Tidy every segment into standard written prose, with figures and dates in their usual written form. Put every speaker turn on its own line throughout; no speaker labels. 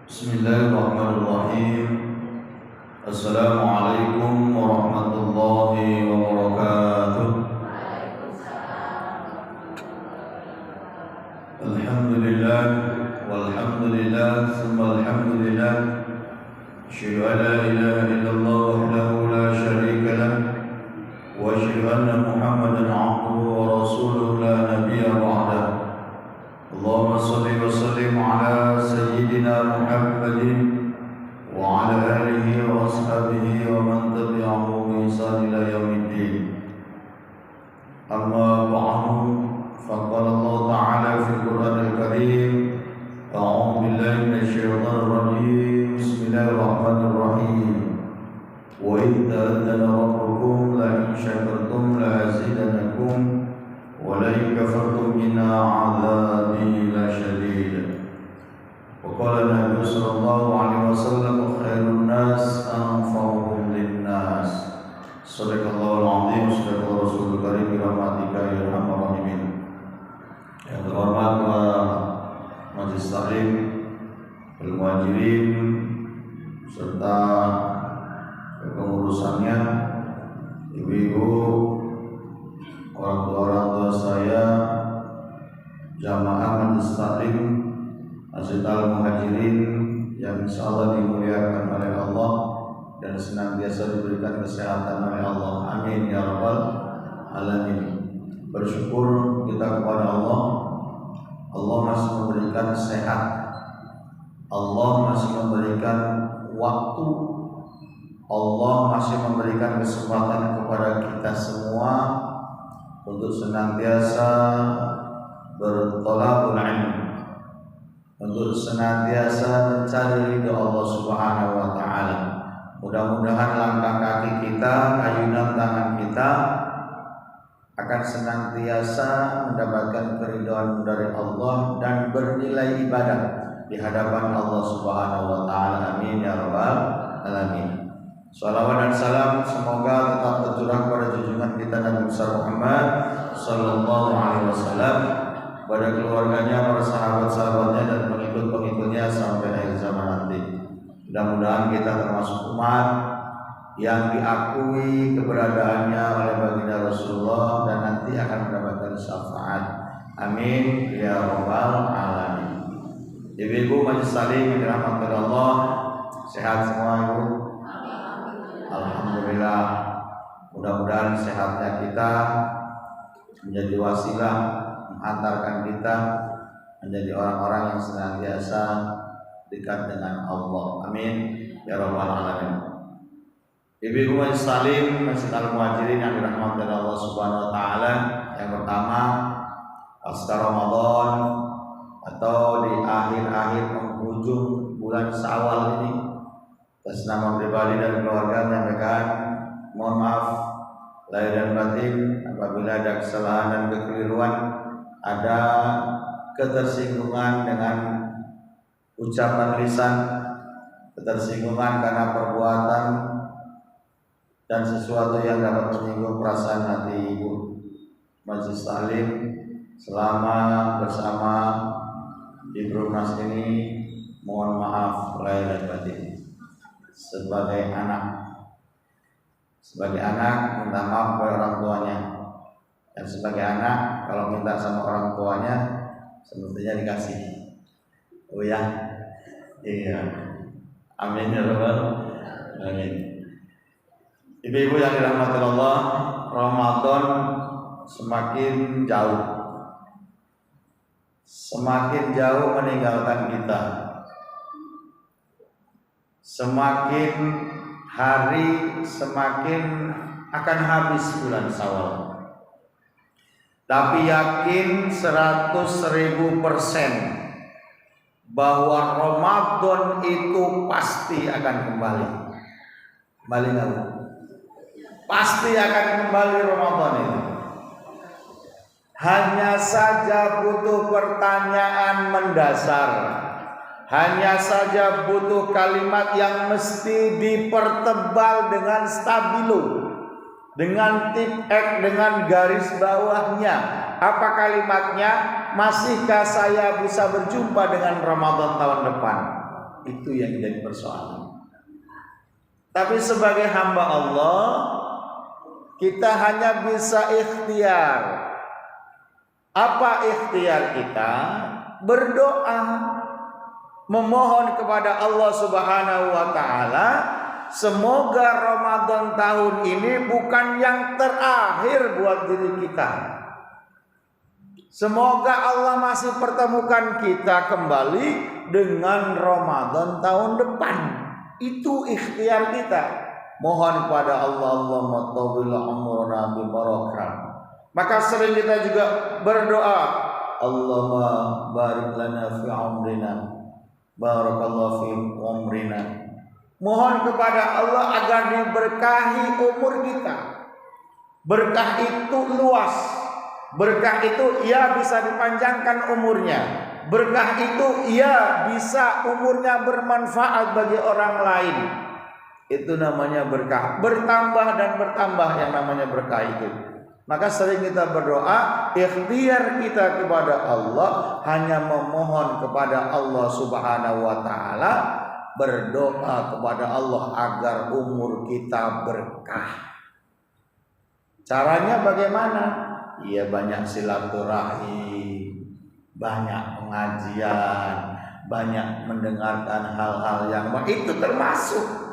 Bismillahirrahmanirrahim. Assalamualaikum warahmatullahi wabarakatuh. Alhamdulillah walhamdulillah summa alhamdulillah. Asyhadu an la ilaha illallah wahdahu la syarika lah wa asyhadu anna Muhammadan abduhu wa rasuluhu la nabiyya ba'dah. Allahumma salli wa sallim ala sayyidina Muhammadin wa ala alihi wa ashabihi wa man tabi'ahum bi ihsan ila yaumiddin. Amma ba'du, faqala Allah ta'ala fil Qur'anil Karim, a'udzu billahi minasy syaithanir rajim. Bismillahirrahmanirrahim. Wa idh ta'azzana rabbukum la in syakartum la azidannakum wa la in kafartum inna 'adzabi lasyadid. Wa qala Nabi sallallahu alaihi wasallam khairun nas anfa'uhum linnas. Shadaqallahul 'azim, shadaqallahu rasulul karim, bi rahmatika ya arhamar rahimin. Yang terhormat Majelis Taklim, Al-Muhajirin serta kepengurusannya, ibu-ibu, orang tua saya, jamaah Majelis Taklim Masjid Al-Muhajirin yang insyaallah dimuliakan oleh Allah dan senantiasa diberikan kesehatan oleh Allah. Amin ya rabbal alamin. Bersyukur kita kepada Allah. Allah masih memberikan sehat. Allah masih memberikan waktu. Allah masih memberikan kesempatan kepada kita semua untuk senantiasa bertolakul ilmu, untuk senantiasa mencari ridha Allah Subhanahu wa taala. Mudah-mudahan langkah kaki kita, ayunan tangan kita akan senantiasa mendapatkan keridhaan dari Allah dan bernilai ibadah di hadapan Allah Subhanahu wa taala. Amin ya rabbal alamin. Salawat dan salam semoga tetap tercurah pada junjungan kita Nabi besar Muhammad sallallahu alaihi wasallam, pada keluarganya, para sahabat-sahabatnya dan pengikut-pengikutnya sampai akhir zaman nanti. Mudah-mudahan kita termasuk umat yang diakui keberadaannya oleh baginda Rasulullah dan nanti akan mendapatkan syafaat. Amin ya rabbal alamin. Ibu-ibu majelis taklim yang dirahmati Allah, sehat semua ibu? Alhamdulillah. Mudah-mudahan sehatnya kita menjadi wasilah mengantarkan kita menjadi orang-orang yang senantiasa dekat dengan Allah. Amin ya rabbal alamin. Ibu-ibu majelis taklim Masjid Al-Muhajirin yang dirahmati Allah Subhanahu wa taala, yang pertama pasca Ramadan atau di akhir-akhir penghujung bulan Syawal ini, atas nama pribadi dan keluarga menyampaikan mohon maaf lahir dan batin apabila ada kesalahan dan kekeliruan, ada ketersinggungan dengan ucapan lisan, ketersinggungan karena perbuatan dan sesuatu yang dapat menyinggung perasaan hati ibu. Majelis taklim selama bersama di Brumnas ini mohon maaf lahir dan batin. Sebagai anak minta maaf kepada orang tuanya, dan sebagai anak kalau minta sama orang tuanya semestinya dikasih. Oh ya, iya. Amin ya rabbal alamin. Ibu-ibu yang dirahmati Allah, Ramadan semakin jauh meninggalkan kita. Semakin hari semakin akan habis bulan Syawal. Tapi yakin 100.000% bahwa Ramadan itu pasti akan kembali. Kembali nggak? Pasti akan kembali Ramadan itu. Hanya saja butuh pertanyaan mendasar. Hanya saja butuh kalimat yang mesti dipertebal dengan stabilo, dengan titik, dengan garis bawahnya. Apa kalimatnya? Masihkah saya bisa berjumpa dengan Ramadan tahun depan? Itu yang jadi persoalan. Tapi sebagai hamba Allah, kita hanya bisa ikhtiar. Apa ikhtiar kita? Berdoa, memohon kepada Allah Subhanahu wa taala, semoga Ramadan tahun ini bukan yang terakhir buat diri kita. Semoga Allah masih pertemukan kita kembali dengan Ramadan tahun depan. Itu ikhtiar kita. Mohon kepada Allah, Allahumma tawwil umrana bi barakah. Maka sering kita juga berdoa, Allahumma barik lana fi umrina, barakallahu fi umrina. Mohon kepada Allah agar diberkahi umur kita. Berkah itu luas. Berkah itu ia bisa dipanjangkan umurnya. Berkah itu ia bisa umurnya bermanfaat bagi orang lain. Itu namanya berkah. Bertambah dan bertambah yang namanya berkah itu. Maka sering kita berdoa, ikhtiar kita kepada Allah hanya memohon kepada Allah Subhanahu wa taala, berdoa kepada Allah agar umur kita berkah. Caranya bagaimana? Ya banyak silaturahim, banyak pengajian, banyak mendengarkan hal-hal yang baik, itu termasuk.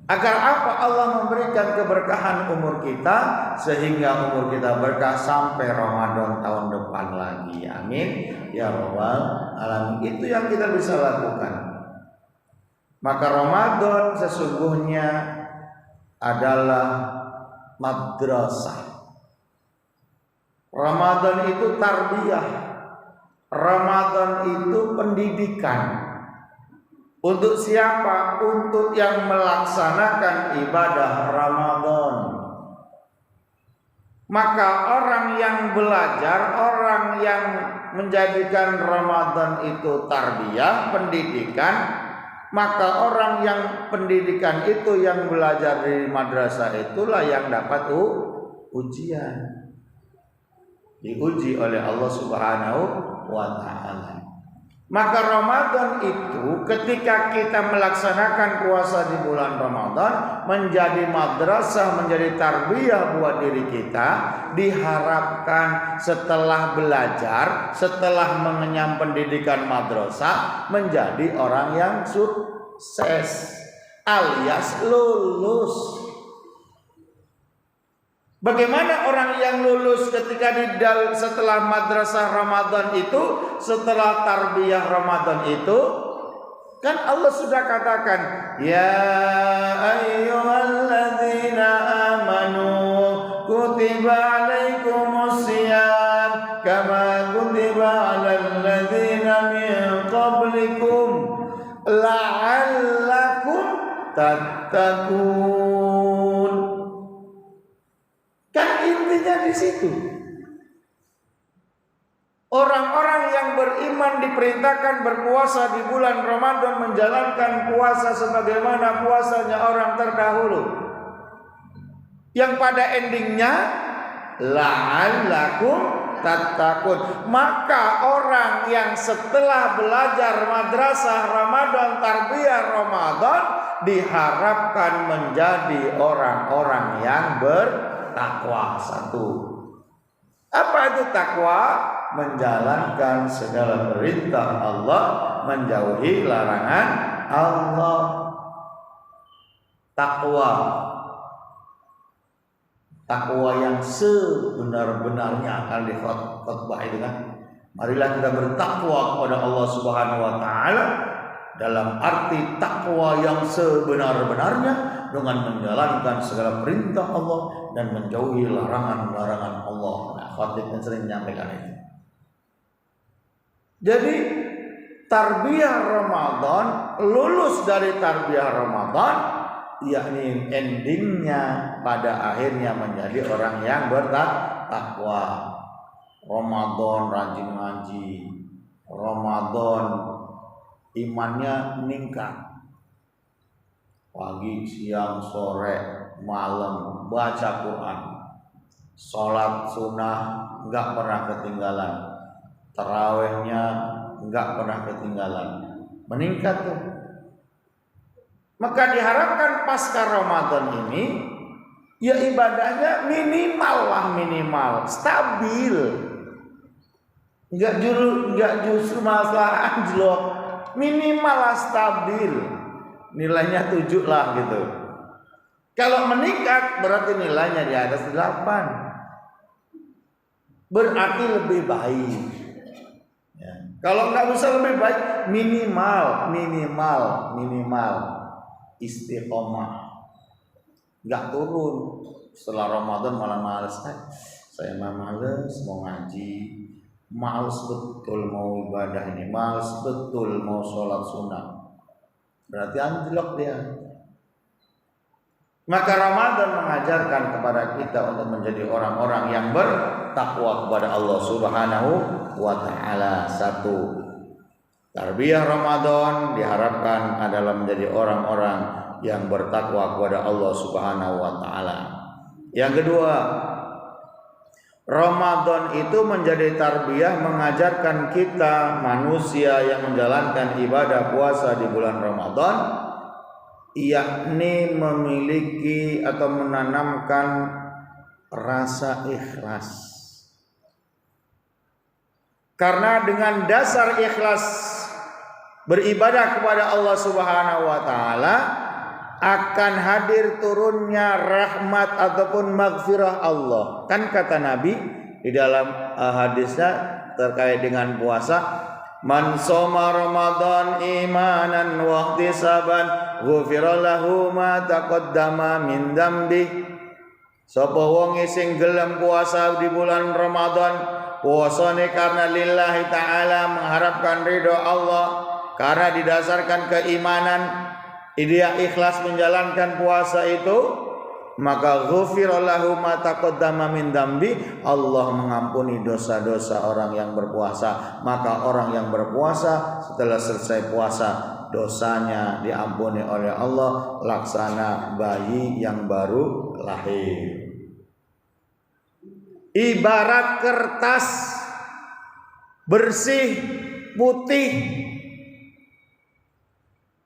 Agar apa? Allah memberikan keberkahan umur kita, sehingga umur kita berkah sampai Ramadan tahun depan lagi. Amin ya rabbal alamin. Itu yang kita bisa lakukan. Maka Ramadan sesungguhnya adalah madrasah. Ramadan itu tarbiyah. Ramadan itu pendidikan. Untuk siapa? Untuk yang melaksanakan ibadah Ramadan. Maka orang yang belajar, orang yang menjadikan Ramadan itu tarbiyah, pendidikan, maka orang yang pendidikan itu, yang belajar di madrasah itulah yang dapat ujian. Diuji oleh Allah Subhanahu wa taala. Maka Ramadan itu ketika kita melaksanakan puasa di bulan Ramadan menjadi madrasah, menjadi tarbiyah buat diri kita. Diharapkan setelah belajar, setelah mengenyam pendidikan madrasah, menjadi orang yang sukses alias lulus. Bagaimana orang yang lulus ketika setelah madrasah Ramadan itu, setelah tarbiyah Ramadan itu? Kan Allah sudah katakan, ya ayyuhalladzina amanu kutiba alaikumusiyam kama kutiba alal ladzina min qablikum la'allakum tattaqun. Kan intinya di situ. Orang-orang yang beriman diperintahkan berpuasa di bulan Ramadan, menjalankan puasa sebagaimana puasanya orang terdahulu. Yang pada endingnya la'allakum tattaqun. Maka orang yang setelah belajar madrasah Ramadan, tarbiyah Ramadan, diharapkan menjadi orang-orang yang bertakwa. Satu. Apa itu takwa? Menjalankan segala perintah Allah, menjauhi larangan Allah. Takwa. Takwa yang sebenar-benarnya akan di khutbah itu kan. Marilah kita bertakwa kepada Allah Subhanahu wa taala dalam arti takwa yang sebenar-benarnya, dengan menjalankan segala perintah Allah dan menjauhi larangan-larangan Allah. Nah, khatib yang sering menyampaikan itu. Jadi tarbiyah Ramadan, lulus dari tarbiyah Ramadan, yakni endingnya pada akhirnya menjadi orang yang bertakwa. Ramadan rajin ngaji, Ramadan imannya meningkat. Pagi, siang, sore, malam baca Quran, sholat sunnah nggak pernah ketinggalan, tarawehnya nggak pernah ketinggalan, meningkat tuh. Maka diharapkan pasca Ramadan ini ya ibadahnya minimal stabil. Enggak justru masalah anjlok, minimal lah stabil. Nilainya 7 lah gitu. Kalau meningkat berarti nilainya di atas 8. Berarti lebih baik. Ya. Kalau nggak bisa lebih baik, minimal istiqomah. Nggak turun. Setelah Ramadan malah males. Saya males mau ngaji, males betul mau ibadah ini, males betul mau sholat sunnah. Berarti anjlok dia. Maka Ramadan mengajarkan kepada kita untuk menjadi orang-orang yang bertakwa kepada Allah Subhanahu wa taala. 1. Tarbiyah Ramadan diharapkan adalah menjadi orang-orang yang bertakwa kepada Allah Subhanahu wa taala. Yang kedua, Ramadan itu menjadi tarbiyah mengajarkan kita manusia yang menjalankan ibadah puasa di bulan Ramadan, yakni memiliki atau menanamkan rasa ikhlas. Karena dengan dasar ikhlas beribadah kepada Allah Subhanahu wa taala akan hadir turunnya rahmat ataupun maghfirah Allah. Kan kata Nabi di dalam hadisnya terkait dengan puasa, man shoma Ramadan imanan wa ihtisaban ghufira lahu ma taqaddama min dzambi. Sapa wong sing gelem puasa di bulan Ramadan, puasane karena lillahi taala mengharapkan ridho Allah, karena didasarkan keimanan, dia ikhlas menjalankan puasa itu, maka ghufira lahu ma taqaddama min dzambi, Allah mengampuni dosa-dosa orang yang berpuasa. Maka orang yang berpuasa setelah selesai puasa dosanya diampuni oleh Allah laksana bayi yang baru lahir. Ibarat kertas bersih putih.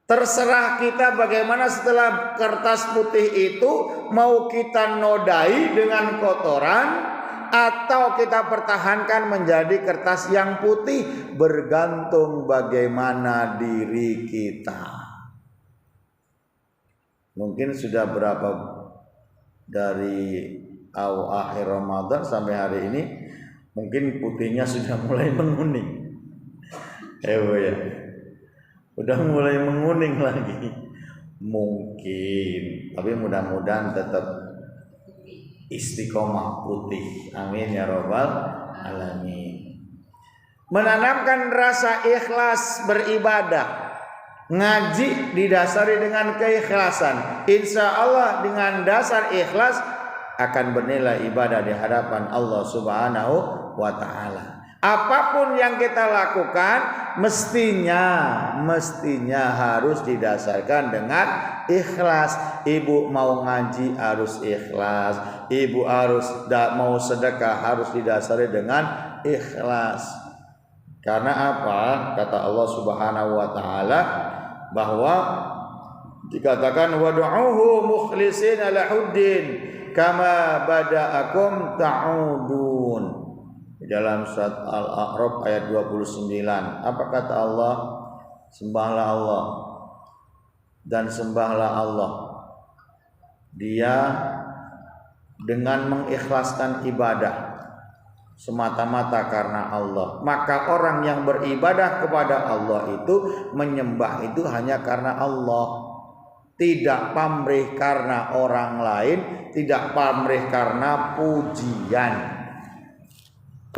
Terserah kita bagaimana setelah kertas putih itu mau kita nodai dengan kotoran atau kita pertahankan menjadi kertas yang putih, bergantung bagaimana diri kita. Mungkin sudah berapa dari akhir Ramadan sampai hari ini mungkin putihnya sudah mulai menguning. Ya. Udah mulai menguning lagi mungkin, tapi mudah-mudahan tetap istiqomah putih. Amin ya rabbal alamin. Menanamkan rasa ikhlas beribadah, ngaji didasari dengan keikhlasan. Insya Allah dengan dasar ikhlas akan bernilai ibadah di hadapan Allah Subhanahu wa taala. Apapun yang kita lakukan mestinya harus didasarkan dengan ikhlas. Ibu mau ngaji harus ikhlas. Ibu harus mau sedekah harus didasari dengan ikhlas. Karena apa? Kata Allah Subhanahu wa taala bahwa dikatakan wad'uhu mukhlishina lahuddin kama bada'akum ta'udun. Di dalam surat Al-A'raf ayat 29, apa kata Allah? Sembahlah Allah dan sembahlah Allah. Dia dengan mengikhlaskan ibadah semata-mata karena Allah. Maka orang yang beribadah kepada Allah itu menyembah itu hanya karena Allah. Tidak pamrih karena orang lain, tidak pamrih karena pujian.